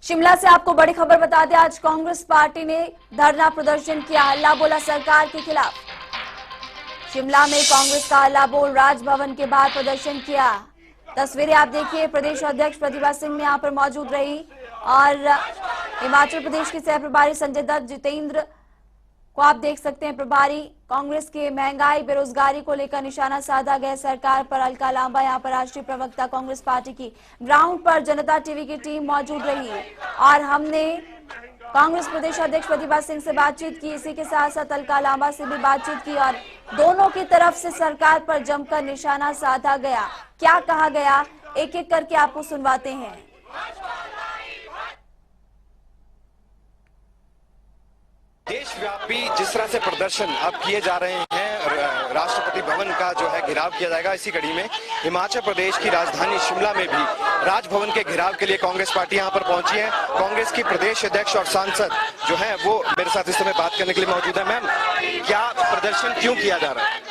शिमला से आपको बड़ी खबर बता दें, आज कांग्रेस पार्टी ने धरना प्रदर्शन किया, हल्ला बोला सरकार के खिलाफ। शिमला में कांग्रेस का हल्ला बोल राजभवन के बाहर प्रदर्शन किया। तस्वीरें आप देखिए, प्रदेश अध्यक्ष प्रतिभा सिंह ने यहां पर मौजूद रही और हिमाचल प्रदेश के सह प्रभारी संजय दत्त, जितेंद्र को आप देख सकते हैं प्रभारी। कांग्रेस के महंगाई बेरोजगारी को लेकर निशाना साधा गया सरकार पर। अलका लांबा यहाँ पर राष्ट्रीय प्रवक्ता कांग्रेस पार्टी की ग्राउंड पर जनता टीवी की टीम मौजूद रही और हमने कांग्रेस प्रदेश अध्यक्ष प्रतिभा सिंह से बातचीत की, इसी के साथ साथ अलका लांबा से भी बातचीत की और दोनों की तरफ से सरकार पर जमकर निशाना साधा गया। क्या कहा गया, एक एक करके आपको सुनवाते हैं। देशव्यापी जिस तरह से प्रदर्शन अब किए जा रहे हैं, राष्ट्रपति भवन का जो है घेराव किया जाएगा, इसी कड़ी में हिमाचल प्रदेश की राजधानी शिमला में भी राजभवन के घेराव के लिए कांग्रेस पार्टी यहां पर पहुंची है। कांग्रेस की प्रदेश अध्यक्ष और सांसद जो है वो मेरे साथ इस समय बात करने के लिए मौजूद है। मैम, क्या प्रदर्शन क्यों किया जा रहा है?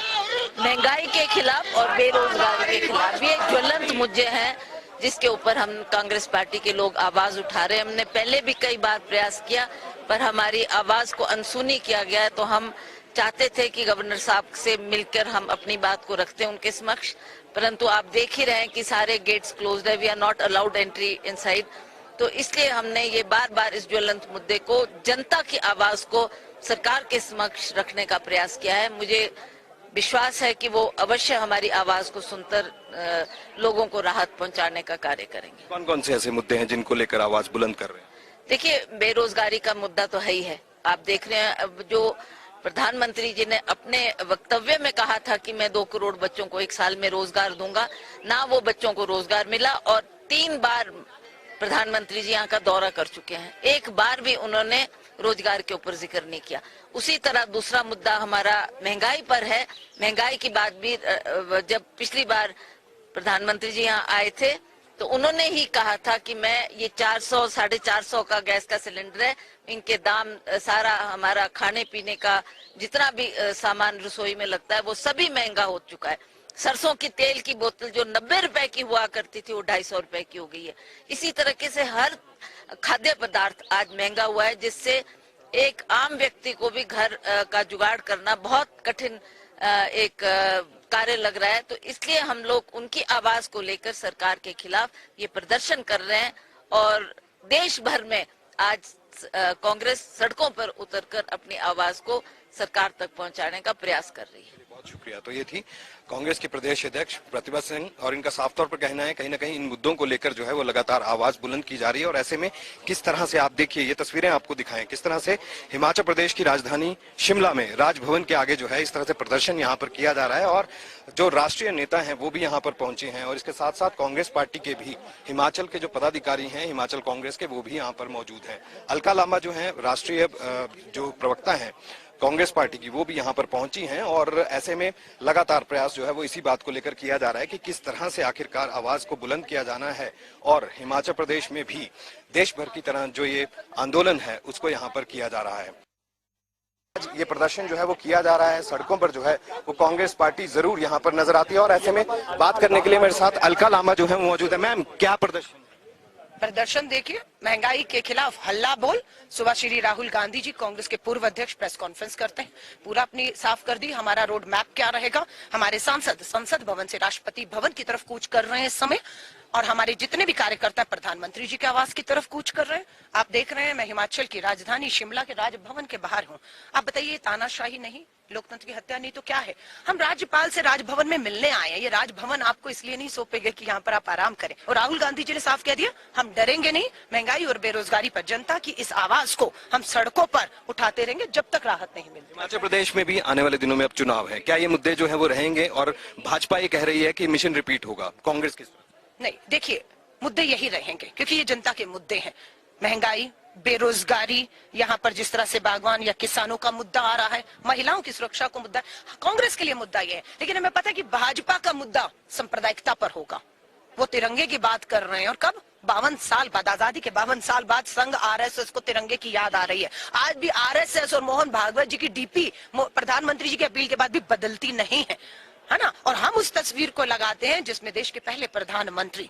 महंगाई के खिलाफ और बेरोजगारी के खिलाफ ये ज्वलंत मुद्दे हैं जिसके ऊपर हम कांग्रेस पार्टी के लोग आवाज उठा रहे हैं। हमने पहले भी कई बार प्रयास किया पर हमारी आवाज को अनसुनी किया गया है, तो हम चाहते थे कि गवर्नर साहब से मिलकर हम अपनी बात को रखते हैं उनके समक्ष, परंतु आप देख ही रहे हैं कि सारे गेट्स क्लोज्ड है, we are not allowed entry inside. तो इसलिए हमने ये बार बार इस ज्वलंत मुद्दे को, जनता की आवाज को सरकार के समक्ष रखने का प्रयास किया है। मुझे विश्वास है कि वो अवश्य हमारी आवाज को सुनकर लोगों को राहत पहुंचाने का कार्य करेंगे। कौन कौन से ऐसे मुद्दे हैं जिनको लेकर आवाज बुलंद कर रहे हैं? देखिए, बेरोजगारी का मुद्दा तो है ही है। आप देख रहे हैं अब जो प्रधानमंत्री जी ने अपने वक्तव्य में कहा था कि मैं 2 करोड़ बच्चों को 1 साल में रोजगार दूंगा, ना वो बच्चों को रोजगार मिला और 3 बार प्रधानमंत्री जी यहाँ का दौरा कर चुके हैं, एक बार भी उन्होंने रोजगार के ऊपर जिक्र नहीं किया। उसी तरह दूसरा मुद्दा हमारा महंगाई पर है। महंगाई की बात भी जब पिछली बार प्रधानमंत्री जी यहाँ आए थे तो उन्होंने ही कहा था कि मैं ये 400 450 का गैस का सिलेंडर है, इनके दाम सारा हमारा खाने पीने का जितना भी सामान रसोई में लगता है वो सभी महंगा हो चुका है। सरसों की तेल की बोतल जो 90 रुपए की हुआ करती थी वो 250 रुपए की हो गई है। इसी तरीके से हर खाद्य पदार्थ आज महंगा हुआ है, जिससे एक आम व्यक्ति को भी घर का जुगाड़ करना बहुत कठिन एक कार्य लग रहा है। तो इसलिए हम लोग उनकी आवाज को लेकर सरकार के खिलाफ ये प्रदर्शन कर रहे हैं और देश भर में आज कांग्रेस सड़कों पर उतरकर अपनी आवाज को सरकार तक पहुंचाने का प्रयास कर रही है। बहुत शुक्रिया। तो ये थी कांग्रेस की प्रदेश अध्यक्ष प्रतिभा सिंह और इनका साफ तौर पर कहना है कहीं ना कहीं इन मुद्दों को लेकर जो है वो लगातार आवाज बुलंद की जा रही है और ऐसे में किस तरह से आप देखिए ये तस्वीरें आपको दिखाएं, किस तरह से हिमाचल प्रदेश की राजधानी शिमला में राजभवन के आगे जो है इस तरह से प्रदर्शन यहाँ पर किया जा रहा है और जो राष्ट्रीय नेता हैं वो भी यहाँ पर पहुंचे हैं और इसके साथ साथ कांग्रेस पार्टी के भी हिमाचल के जो पदाधिकारी हैं हिमाचल कांग्रेस के, वो भी यहाँ पर मौजूद हैं। अलका लांबा जो है राष्ट्रीय जो प्रवक्ता है कांग्रेस पार्टी की, वो भी यहाँ पर पहुंची हैं और ऐसे में लगातार प्रयास जो है वो इसी बात को लेकर किया जा रहा है कि किस तरह से आखिरकार आवाज को बुलंद किया जाना है और हिमाचल प्रदेश में भी देश भर की तरह जो ये आंदोलन है उसको यहाँ पर किया जा रहा है। ये प्रदर्शन जो है वो किया जा रहा है, सड़कों पर जो है वो कांग्रेस पार्टी जरूर यहाँ पर नजर आती है और ऐसे में बात करने के लिए मेरे साथ अलका लांबा जो है वो मौजूद है। मैम, क्या प्रदर्शन देखिए, महंगाई के खिलाफ हल्ला बोल। सुबह श्री राहुल गांधी जी कांग्रेस के पूर्व अध्यक्ष प्रेस कॉन्फ्रेंस करते हैं, पूरा अपनी साफ कर दी हमारा रोड मैप क्या रहेगा। हमारे सांसद संसद भवन से राष्ट्रपति भवन की तरफ कूच कर रहे हैं इस समय और हमारे जितने भी कार्यकर्ता प्रधानमंत्री जी के आवास की तरफ कूच कर रहे हैं। आप देख रहे हैं मैं हिमाचल की राजधानी शिमला के राजभवन के बाहर हूँ। आप बताइए, तानाशाही नहीं, लोकतंत्र की हत्या नहीं तो क्या है? हम राज्यपाल से राजभवन में मिलने आए हैं। ये राजभवन आपको इसलिए नहीं सौंपेगा कि यहाँ पर आप आराम करें। और राहुल गांधी जी ने साफ कह दिया, हम डरेंगे नहीं। महंगाई और बेरोजगारी पर जनता की इस आवाज को हम सड़कों पर उठाते रहेंगे जब तक राहत नहीं मिलती। हिमाचल प्रदेश में भी आने वाले दिनों में अब चुनाव है, क्या ये मुद्दे जो है वो रहेंगे? और भाजपा ये कह रही है कि मिशन रिपीट होगा, कांग्रेस किस तरफ? नहीं, देखिए, मुद्दे यही रहेंगे क्योंकि ये जनता के मुद्दे हैं। महंगाई, बेरोजगारी, यहाँ पर जिस तरह से बागवान या किसानों का मुद्दा आ रहा है, महिलाओं की सुरक्षा को मुद्दा, कांग्रेस के लिए मुद्दा ये है। लेकिन हमें पता है कि भाजपा का मुद्दा सांप्रदायिकता पर होगा। वो तिरंगे की बात कर रहे हैं और कब? 52 साल बाद, आजादी के 52 साल बाद संघ आरएसएस को तिरंगे की याद आ रही है। आज भी आरएसएस और मोहन भागवत जी की डीपी प्रधानमंत्री जी की अपील के बाद भी बदलती नहीं है ना। और हम उस तस्वीर को लगाते हैं जिसमें देश के पहले प्रधानमंत्री,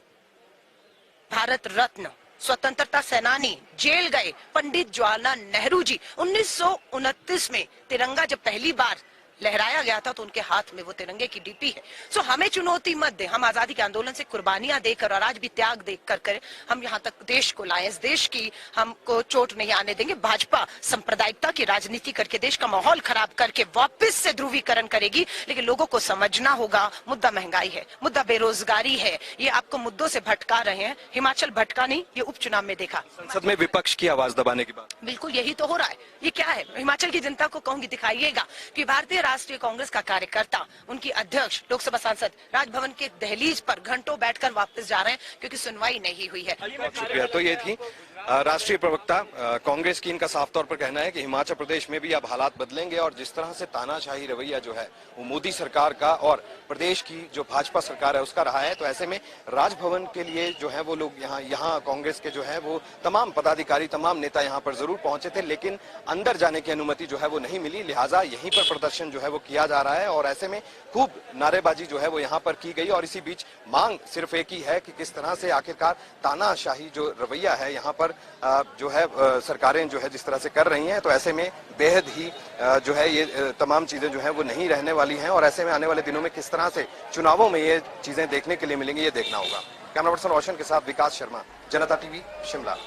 भारत रत्न स्वतंत्रता सेनानी, जेल गए पंडित जवाहरलाल नेहरू जी 1929 में तिरंगा जब पहली बार लहराया गया था तो उनके हाथ में वो तिरंगे की डीपी है। सो हमें चुनौती मत दे, हम आजादी के आंदोलन से कुर्बानियां देकर और आज भी त्याग देकर करें, हम यहाँ तक देश को लाएं, इस देश की हमको चोट नहीं आने देंगे। भाजपा सांप्रदायिकता की राजनीति करके देश का माहौल खराब करके वापस से ध्रुवीकरण करेगी, लेकिन लोगों को समझना होगा मुद्दा महंगाई है, मुद्दा बेरोजगारी है, ये आपको मुद्दों से भटका रहे हैं। हिमाचल भटका नहीं, ये उपचुनाव में देखा। संसद में विपक्ष की आवाज दबाने की बात, बिल्कुल यही तो हो रहा है। ये क्या है, हिमाचल की जनता को कहूंगी दिखाइएगा कि भारतीय राष्ट्रीय कांग्रेस का कार्यकर्ता, उनकी अध्यक्ष, लोकसभा सांसद राजभवन के दहलीज पर घंटों बैठकर वापस जा रहे हैं क्योंकि सुनवाई नहीं हुई है। बहुत शुक्रिया। तो ये थी राष्ट्रीय प्रवक्ता कांग्रेस की। इनका साफ तौर पर कहना है कि हिमाचल प्रदेश में भी अब हालात बदलेंगे और जिस तरह से तानाशाही रवैया जो है वो मोदी सरकार का और प्रदेश की जो भाजपा सरकार है उसका रहा है, तो ऐसे में राजभवन के लिए जो है वो लोग यहाँ कांग्रेस के जो है वो तमाम पदाधिकारी, तमाम नेता यहाँ पर जरूर पहुंचे थे, लेकिन अंदर जाने की अनुमति जो है वो नहीं मिली, लिहाजा यहीं पर प्रदर्शन जो है वो किया जा रहा है और ऐसे में खूब नारेबाजी जो है वो यहाँ पर की गई। और इसी बीच मांग सिर्फ एक ही है कि किस तरह से आखिरकार तानाशाही जो रवैया है यहाँ पर जो है सरकारें जो है जिस तरह से कर रही हैं, तो ऐसे में बेहद ही जो है ये तमाम चीजें जो है वो नहीं रहने वाली हैं और ऐसे में आने वाले दिनों में किस तरह से चुनावों में ये चीजें देखने के लिए मिलेंगी, ये देखना होगा। कैमरा पर्सन रोशन के साथ विकास शर्मा, जनता टीवी, शिमला।